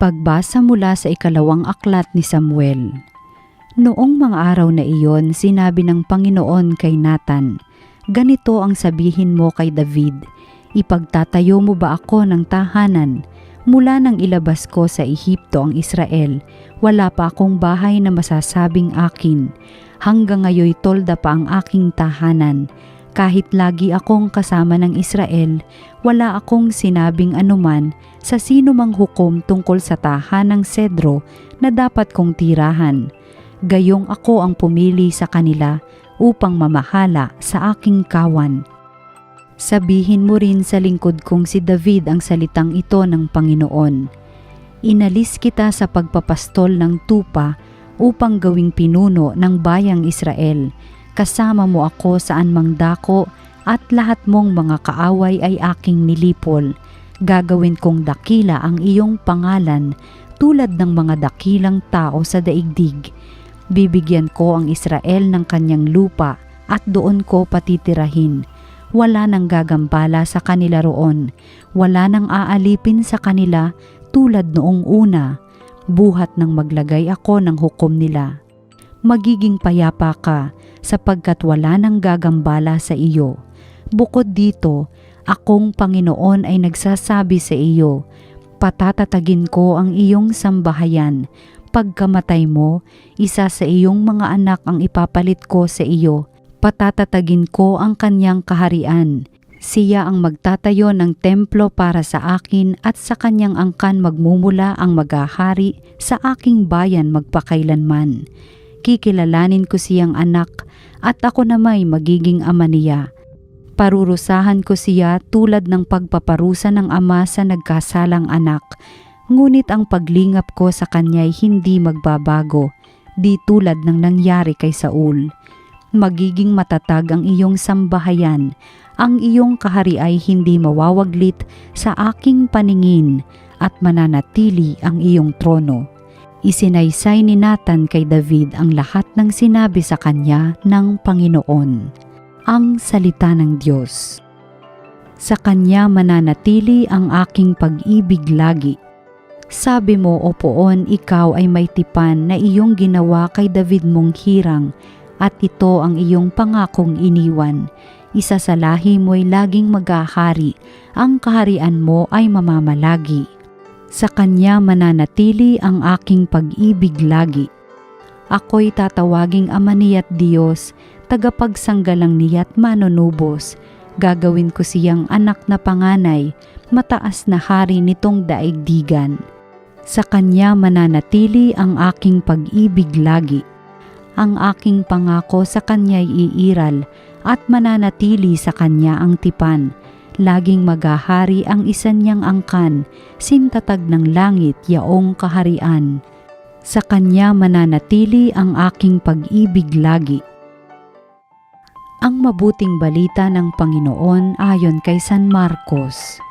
Pagbasa mula sa ikalawang aklat ni Samuel. Noong mga araw na iyon, sinabi ng Panginoon kay Nathan, "Ganito ang sabihin mo kay David, ipagtatayo mo ba ako ng tahanan? Mula nang ilabas ko sa Ehipto ang Israel, wala pa akong bahay na masasabing akin. Hanggang ngayoy tolda pa ang aking tahanan. Kahit lagi akong kasama ng Israel, wala akong sinabing anuman sa sino mang hukom tungkol sa tahanang Sedro na dapat kong tirahan. Gayong ako ang pumili sa kanila upang mamahala sa aking kawan. Sabihin mo rin sa lingkod kong si David ang salitang ito ng Panginoon. Inalis kita sa pagpapastol ng tupa upang gawing pinuno ng bayang Israel. Kasama mo ako saan mang dako at lahat mong mga kaaway ay aking nilipol. Gagawin kong dakila ang iyong pangalan tulad ng mga dakilang tao sa daigdig. Bibigyan ko ang Israel ng kanyang lupa at doon ko patitirahin. Wala nang gagambala sa kanila roon. Wala nang aalipin sa kanila tulad noong una. Buhat nang maglagay ako ng hukom nila. Magiging payapa ka sapagkat wala nang gagambala sa iyo. Bukod dito, akong Panginoon ay nagsasabi sa iyo, patatatagin ko ang iyong sambahayan. Pagkamatay mo, isa sa iyong mga anak ang ipapalit ko sa iyo. Patatatagin ko ang kanyang kaharian. Siya ang magtatayo ng templo para sa akin at sa kanyang angkan magmumula ang maghahari sa aking bayan magpakailanman. Kikilalanin ko siyang anak at ako na may magiging ama niya. Parurusahan ko siya tulad ng pagpaparusa ng ama sa nagkasalang anak. Ngunit ang paglingap ko sa kanya'y hindi magbabago, di tulad ng nangyari kay Saul. Magiging matatag ang iyong sambahayan, ang iyong kahari ay hindi mawawaglit sa aking paningin at mananatili ang iyong trono." Isinaysay ni Nathan kay David ang lahat ng sinabi sa kanya ng Panginoon. Ang salita ng Diyos. Sa kanya mananatili ang aking pag-ibig lagi. Sabi mo, O Poon, ikaw ay may tipan na iyong ginawa kay David mong hirang, at ito ang iyong pangakong iniwan. Isa sa lahi mo'y laging maghahari, ang kaharian mo ay mamamalagi. Sa kanya mananatili ang aking pag-ibig lagi. Ako'y tatawaging ama niya't Diyos, tagapagsanggalang niya't manunubos. Gagawin ko siyang anak na panganay, mataas na hari nitong daigdigan. Sa kanya mananatili ang aking pag-ibig lagi. Ang aking pangako sa kanya'y iiral at mananatili sa kanya ang tipan. Laging maghahari ang isa niyang angkan, sintatag ng langit yaong kaharian. Sa kanya mananatili ang aking pag-ibig lagi. Ang mabuting balita ng Panginoon ayon kay San Marcos.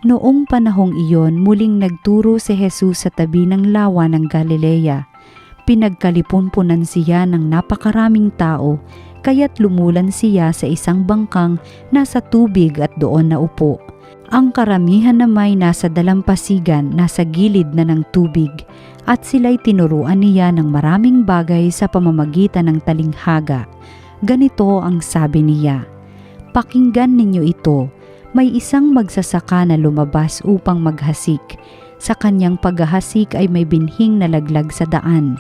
Noong panahong iyon, muling nagturo si Jesus sa tabi ng lawa ng Galilea. Pinagkalipunpunan siya ng napakaraming tao, kaya't lumulan siya sa isang bangkang nasa tubig at doon naupo. Ang karamihan na may nasa dalampasigan nasa gilid na ng tubig, at sila'y tinuruan niya ng maraming bagay sa pamamagitan ng talinghaga. Ganito ang sabi niya, "Pakinggan ninyo ito, may isang magsasaka na lumabas upang maghasik. Sa kanyang paghahasik ay may binhing nalaglag sa daan.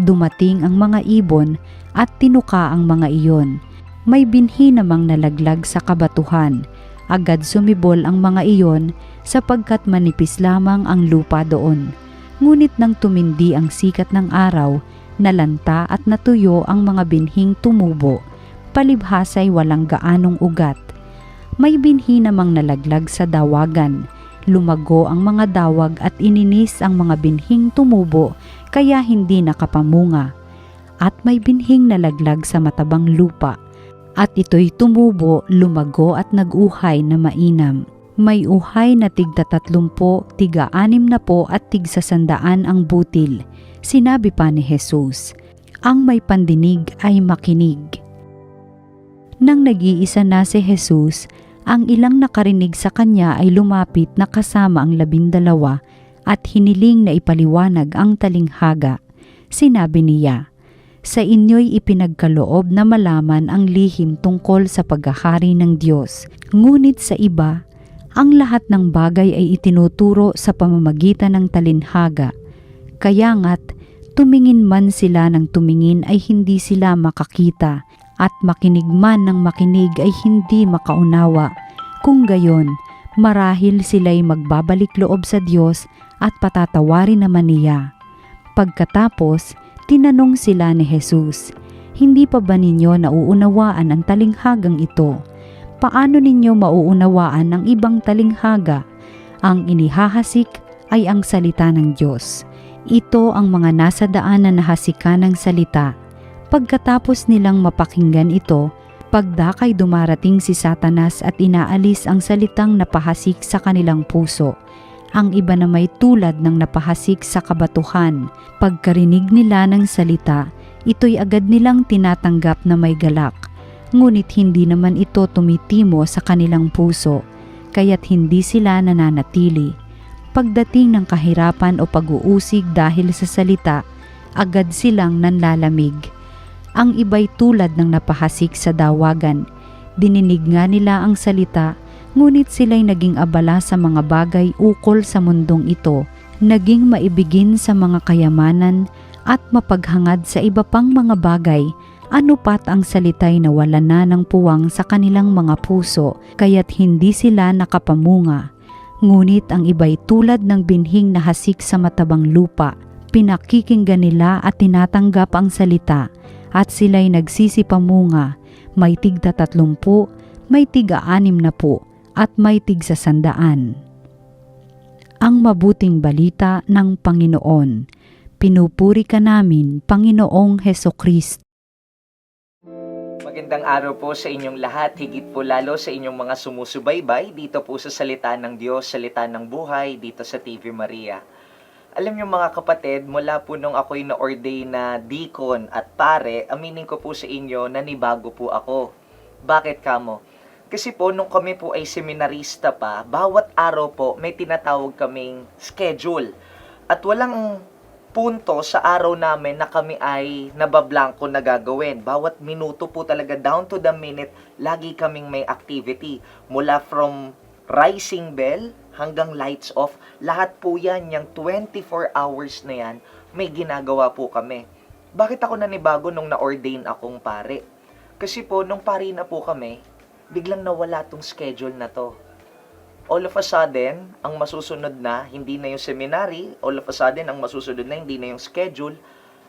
Dumating ang mga ibon at tinuka ang mga iyon. May binhi namang nalaglag sa kabatuhan. Agad sumibol ang mga iyon sapagkat manipis lamang ang lupa doon. Ngunit nang tumindi ang sikat ng araw, nalanta at natuyo ang mga binhing tumubo. Palibhasa'y walang gaanong ugat. May binhi namang nalaglag sa dawagan. Lumago ang mga dawag at ininis ang mga binhing tumubo, kaya hindi nakapamunga. At may binhing nalaglag sa matabang lupa, at ito'y tumubo, lumago at nag-uhay na mainam. May uhay na tig-30, tig-60 at tig-100 ang butil. Sinabi pa ni Jesus, "Ang may pandinig ay makinig." Nang nag-iisa na si Jesus, ang ilang nakarinig sa kanya ay lumapit na kasama ang 12 at hiniling na ipaliwanag ang talinghaga. Sinabi niya, "Sa inyo'y ipinagkaloob na malaman ang lihim tungkol sa paghahari ng Diyos. Ngunit sa iba, ang lahat ng bagay ay itinuturo sa pamamagitan ng talinhaga. Kaya nga't tumingin man sila ng tumingin ay hindi sila makakita, at makinig man ng makinig ay hindi makaunawa. Kung gayon, marahil sila'y magbabalik loob sa Diyos at patatawarin naman niya." Pagkatapos, tinanong sila ni Jesus, "Hindi pa ba ninyo nauunawaan ang talinghagang ito? Paano ninyo mauunawaan ang ibang talinghaga? Ang inihahasik ay ang salita ng Diyos. Ito ang mga nasa daanan na hasikan ng salita. Pagkatapos nilang mapakinggan ito, pagdakay dumarating si Satanas at inaalis ang salitang napahasik sa kanilang puso. Ang iba na may tulad ng napahasik sa kabatuhan. Pagkarinig nila ng salita, ito'y agad nilang tinatanggap na may galak. Ngunit hindi naman ito tumitimo sa kanilang puso, kaya't hindi sila nananatili. Pagdating ng kahirapan o pag-uusig dahil sa salita, agad silang nanlalamig. Ang iba'y tulad ng napahasik sa dawagan. Dininig nga nila ang salita, ngunit sila'y naging abala sa mga bagay ukol sa mundong ito, naging maibigin sa mga kayamanan at mapaghangad sa iba pang mga bagay, ano pat ang salita'y nawala na ng puwang sa kanilang mga puso, kaya't hindi sila nakapamunga. Ngunit ang iba'y tulad ng binhing nahasik sa matabang lupa, pinakikinggan nila at tinatanggap ang salita, at sila'y nagsisipamunga, may tigda 30, may tiga 60, at may tigsa 100. Ang mabuting balita ng Panginoon. Pinupuri ka namin, Panginoong Hesukristo. Magandang araw po sa inyong lahat, higit po lalo sa inyong mga sumusubaybay dito po sa Salita ng Diyos, Salita ng Buhay, dito sa TV Maria. Alam niyo mga kapatid, mula po nung ako'y na-ordain na deacon at pare, aminin ko po sa inyo na nibago po ako. Bakit kamo? Kasi po nung kami po ay seminarista pa, bawat araw po may tinatawag kaming schedule. At walang punto sa araw namin na kami ay nabablanko na gagawin. Bawat minuto po talaga, down to the minute, lagi kaming may activity. Mula from rising bell hanggang lights off, lahat po yan, yung 24 hours na yan, may ginagawa po kami. Bakit ako nanibago nung na-ordain akong pare? Kasi po, nung pare na po kami, biglang nawala tong schedule na to. All of a sudden, ang masusunod na, hindi na yung seminary. All of a sudden, ang masusunod na, hindi na yung schedule.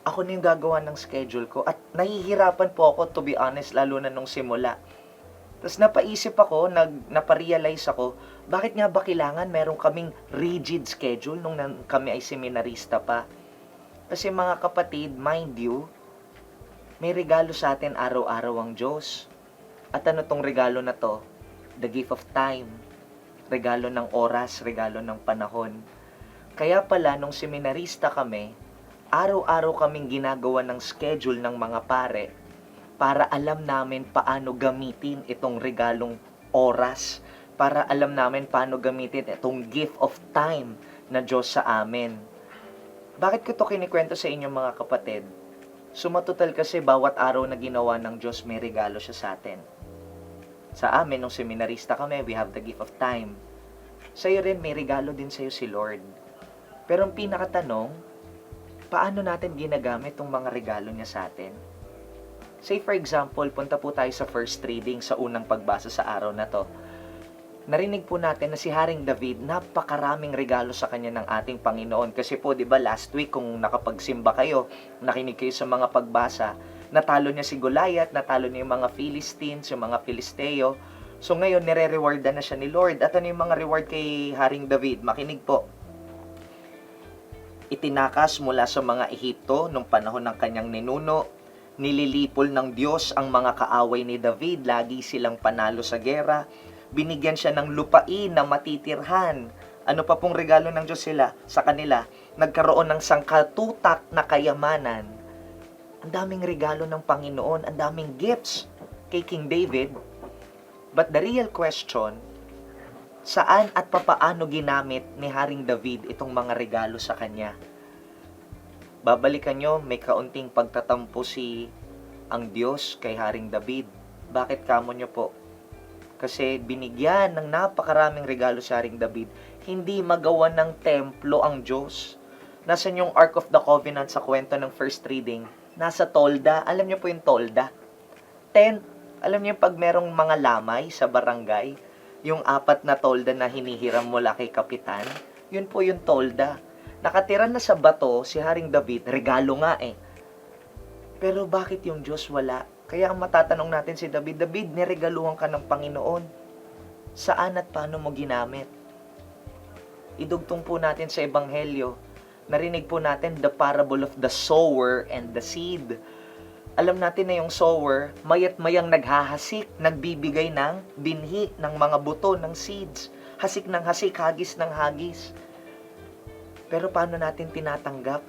Ako na yung gagawa ng schedule ko. At nahihirapan po ako, to be honest, lalo na nung simula. Tapos napaisip ako, naparealize ako, bakit nga ba kailangan meron kaming rigid schedule nung kami ay seminarista pa? Kasi mga kapatid, mind you, may regalo sa atin araw-araw ang Diyos. At ano tong regalo na to? The gift of time. Regalo ng oras, regalo ng panahon. Kaya pala, nung seminarista kami, araw-araw kaming ginagawa ng schedule ng mga pare para alam namin paano gamitin itong regalong oras, para alam namin paano gamitin itong gift of time na Diyos sa amin. Bakit ko to kinikwento sa inyo mga kapatid? Sumatotal kasi bawat araw na ginawa ng Diyos may regalo siya sa atin. Sa amin, nung seminarista kami, we have the gift of time. Sa'yo rin, may regalo din sa'yo si Lord. Pero ang pinakatanong, paano natin ginagamit itong mga regalo niya sa atin? Say for example, punta po tayo sa first reading sa unang pagbasa sa araw na to. Narinig po natin na si Haring David, napakaraming regalo sa kanya ng ating Panginoon. Kasi po, di ba, last week kung nakapagsimba kayo, nakinig kayo sa mga pagbasa, natalo niya si Goliath, natalo niya yung mga Philistines, yung mga Filisteo. So ngayon, nire-rewardan na siya ni Lord. At ano yung mga reward kay Haring David? Makinig po. Itinakas mula sa mga Ehipto nung panahon ng kanyang ninuno. Nililipol ng Diyos ang mga kaaway ni David. Lagi silang panalo sa gera. Binigyan siya ng lupain na matitirhan. Ano pa pong regalo ng Diyos sa kanila? Nagkaroon ng sangkatutak na kayamanan. Ang daming regalo ng Panginoon, ang daming gifts kay King David. But the real question, Saan at papaano ginamit ni Haring David itong mga regalo sa kanya? Babalikan nyo, may kaunting pagtatampo ang Diyos kay Haring David. Bakit kamo nyo po? Kasi binigyan ng napakaraming regalo si Haring David. Hindi magawa ng templo ang Diyos. Nasaan yung Ark of the Covenant sa kwento ng first reading? Nasa tolda. Alam niyo po yung tolda? Tent. Alam niyo pag merong mga lamay sa barangay, yung 4 na tolda na hinihiram mula kay kapitan, yun po yung tolda. Nakatira na sa bato si Haring David, regalo nga eh. Pero bakit yung Diyos wala? Kaya ang matatanong natin si David, David, niregaluhan ka ng Panginoon. Saan at paano mo ginamit? Idugtong po natin sa Ebanghelyo. Narinig po natin the parable of the sower and the seed. Alam natin na yung sower, mayat-mayang naghahasik, nagbibigay ng binhi ng mga buto ng seeds. Hasik ng hasik, hagis ng hagis. Pero paano natin tinatanggap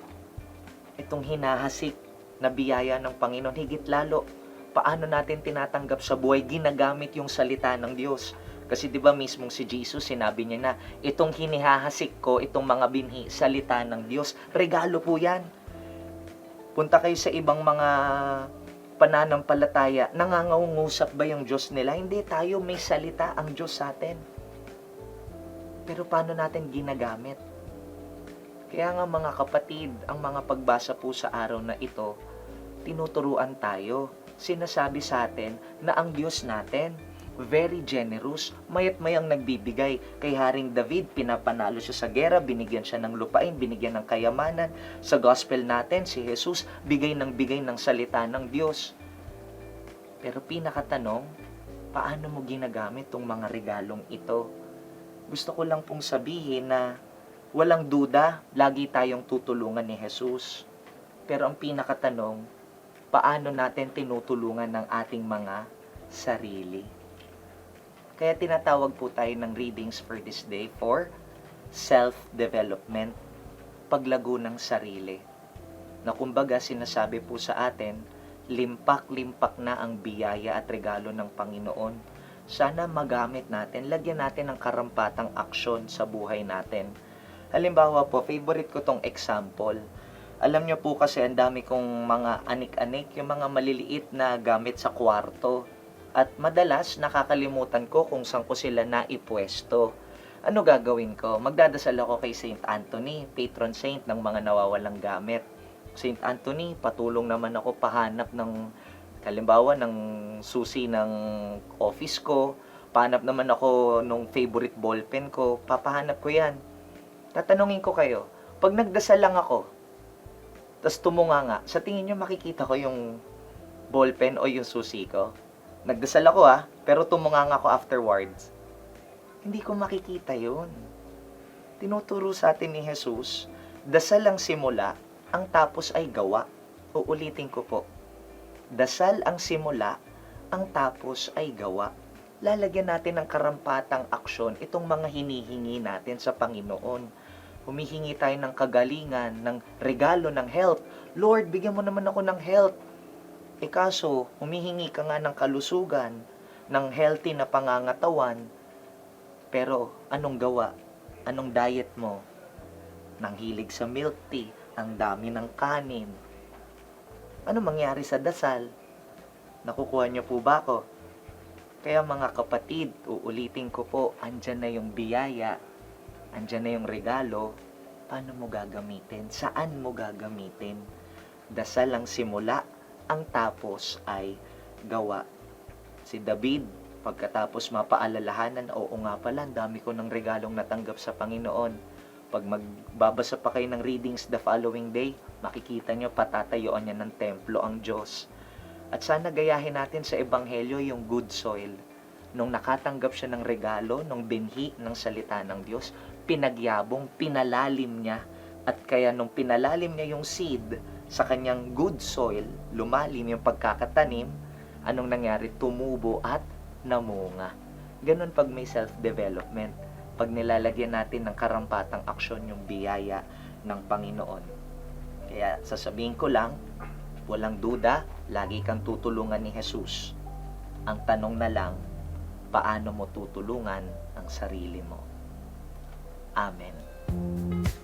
itong hinahasik na biyaya ng Panginoon? Higit lalo, paano natin tinatanggap sa buhay, ginagamit yung salita ng Diyos? Kasi di ba mismong si Jesus, sinabi niya na, itong hinihahasik ko, itong mga binhi, salita ng Diyos, regalo po yan. Punta kayo sa ibang mga pananampalataya, nangangungusap ba yung Diyos nila? Hindi, tayo may salita ang Diyos sa atin. Pero paano natin ginagamit? Kaya nga mga kapatid, ang mga pagbasa po sa araw na ito, tinuturuan tayo, sinasabi sa atin na ang Diyos natin, very generous, mayat-mayang nagbibigay. Kay Haring David, pinapanalo siya sa gera, binigyan siya ng lupain, binigyan ng kayamanan. Sa gospel natin, si Jesus, bigay ng salita ng Diyos. Pero pinakatanong, paano mo ginagamit itong mga regalong ito? Gusto ko lang pong sabihin na walang duda, lagi tayong tutulungan ni Jesus. Pero ang pinakatanong, paano natin tinutulungan ng ating mga sarili? Kaya tinatawag po tayo ng readings for this day for self-development, paglago ng sarili. Na kumbaga sinasabi po sa atin, limpak-limpak na ang biyaya at regalo ng Panginoon. Sana magamit natin, lagyan natin ng karampatang aksyon sa buhay natin. Halimbawa po, favorite ko tong example. Alam nyo po kasi ang dami kong mga anik-anik, yung mga maliliit na gamit sa kwarto. At madalas nakakalimutan ko kung saan ko sila naipwesto. Ano gagawin ko? Magdadasal ako kay Saint Anthony, patron saint ng mga nawawalang gamit. Saint Anthony, patulong naman ako pahanap ng, halimbawa, ng susi ng office ko. Pahanap naman ako nung favorite ballpen ko. Papahanap ko yan. Tatanungin ko kayo, pag nagdasal lang ako, tas tumunganga, sa tingin nyo makikita ko yung ballpen o yung susi ko? Nagdasal ako pero tumunganga ako afterwards. Hindi ko makikita yun. Tinuturo sa atin ni Jesus, dasal ang simula, ang tapos ay gawa. Uulitin ko po. Dasal ang simula, ang tapos ay gawa. Lalagyan natin ng karampatang aksyon itong mga hinihingi natin sa Panginoon. Humihingi tayo ng kagalingan, ng regalo, ng health. Lord, bigyan mo naman ako ng health. Kaso, humihingi ka nga ng kalusugan, ng healthy na pangangatawan. Pero, anong gawa? Anong diet mo? Nang hilig sa milk tea, ang dami ng kanin. Ano mangyari sa dasal? Nakukuha niyo po ba ako? Kaya mga kapatid, uulitin ko po, andyan na yung biyaya, andyan na yung regalo. Paano mo gagamitin? Saan mo gagamitin? Dasal ang simula, ang tapos ay gawa. Si David, pagkatapos mapaalalahanan, oo nga pala, dami ko ng regalong natanggap sa Panginoon. Pag magbabasa pa kayo ng readings the following day, makikita nyo patatayuan niya ng templo ang Diyos. At sana gayahin natin sa Ebanghelyo yung good soil. Nung nakatanggap siya ng regalo, nung binhi ng salita ng Diyos, pinagyabong, pinalalim niya. At kaya nung pinalalim niya yung seed sa kanyang good soil, lumalim yung pagkakatanim, anong nangyari? Tumubo at namunga. Ganun pag may self-development, pag nilalagyan natin ng karampatang aksyon yung biyaya ng Panginoon. Kaya sasabihin ko lang, walang duda, lagi kang tutulungan ni Jesus. Ang tanong na lang, paano mo tutulungan ang sarili mo. Amen.